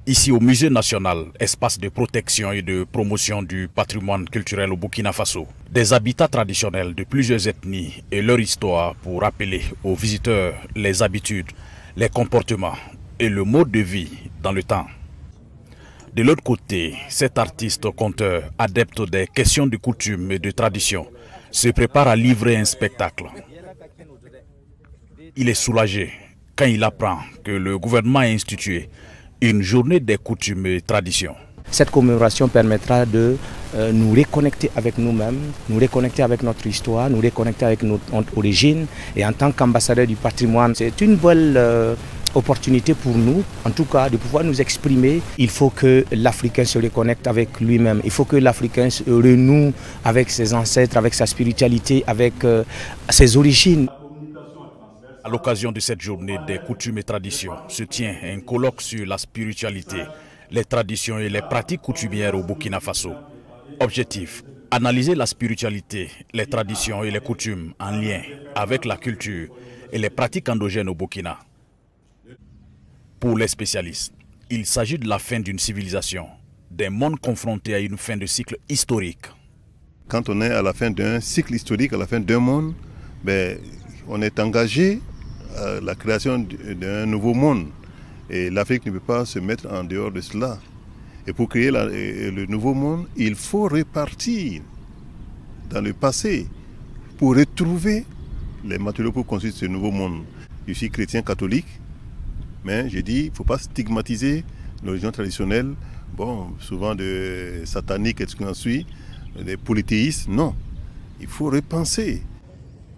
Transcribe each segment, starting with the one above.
Ici au Musée national, espace de protection et de promotion du patrimoine culturel au Burkina Faso, des habitats traditionnels de plusieurs ethnies et leur histoire pour rappeler aux visiteurs les habitudes, les comportements et le mode de vie dans le temps. De l'autre côté, cet artiste conteur, adepte des questions de coutume et de tradition, se prépare à livrer un spectacle. Il est soulagé quand il apprend que le gouvernement a institué une journée des coutumes et traditions. Cette commémoration permettra de nous reconnecter avec nous-mêmes, nous reconnecter avec notre histoire, nous reconnecter avec notre origine. Et en tant qu'ambassadeur du patrimoine, c'est une belle opportunité pour nous, en tout cas, de pouvoir nous exprimer. Il faut que l'Africain se reconnecte avec lui-même. Il faut que l'Africain se renoue avec ses ancêtres, avec sa spiritualité, avec ses origines. À l'occasion de cette journée des coutumes et traditions, se tient un colloque sur la spiritualité, les traditions et les pratiques coutumières au Burkina Faso. Objectif, analyser la spiritualité, les traditions et les coutumes en lien avec la culture et les pratiques endogènes au Burkina. Pour les spécialistes, il s'agit de la fin d'une civilisation, d'un monde confronté à une fin de cycle historique. Quand on est à la fin d'un cycle historique, à la fin d'un monde, on est engagé à la création d'un nouveau monde. Et l'Afrique ne peut pas se mettre en dehors de cela. Et pour créer le nouveau monde, il faut repartir dans le passé pour retrouver les matériaux pour construire ce nouveau monde. Je suis chrétien catholique, mais je dis, il ne faut pas stigmatiser nos religions traditionnelles, souvent de sataniques et ce qui en suit, des polythéistes. Non, il faut repenser.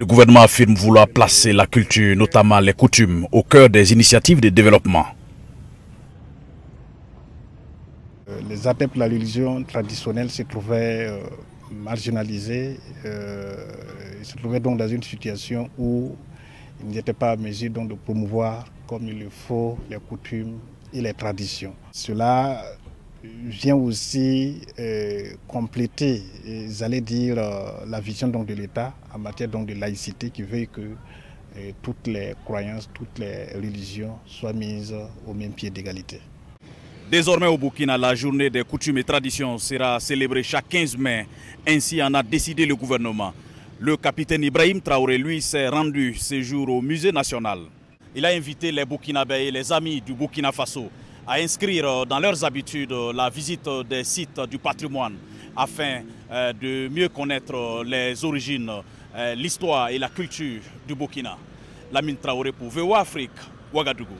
Le gouvernement affirme vouloir placer la culture, notamment les coutumes, au cœur des initiatives de développement. Les adeptes de la religion traditionnelle se trouvaient marginalisés, ils se trouvaient donc dans une situation où ils n'étaient pas à mesure de promouvoir comme il le faut les coutumes et les traditions. Cela vient aussi compléter, j'allais dire, la vision donc, de l'État en matière donc, de laïcité qui veut que toutes les croyances, toutes les religions soient mises au même pied d'égalité. Désormais au Burkina, la journée des coutumes et traditions sera célébrée chaque 15 mai. Ainsi en a décidé le gouvernement. Le capitaine Ibrahim Traoré, lui, s'est rendu ce jour au Musée national. Il a invité les Burkinabés et les amis du Burkina Faso à inscrire dans leurs habitudes la visite des sites du patrimoine afin de mieux connaître les origines, l'histoire et la culture du Burkina. Lamine Traoré pour VOA Afrique, Ouagadougou.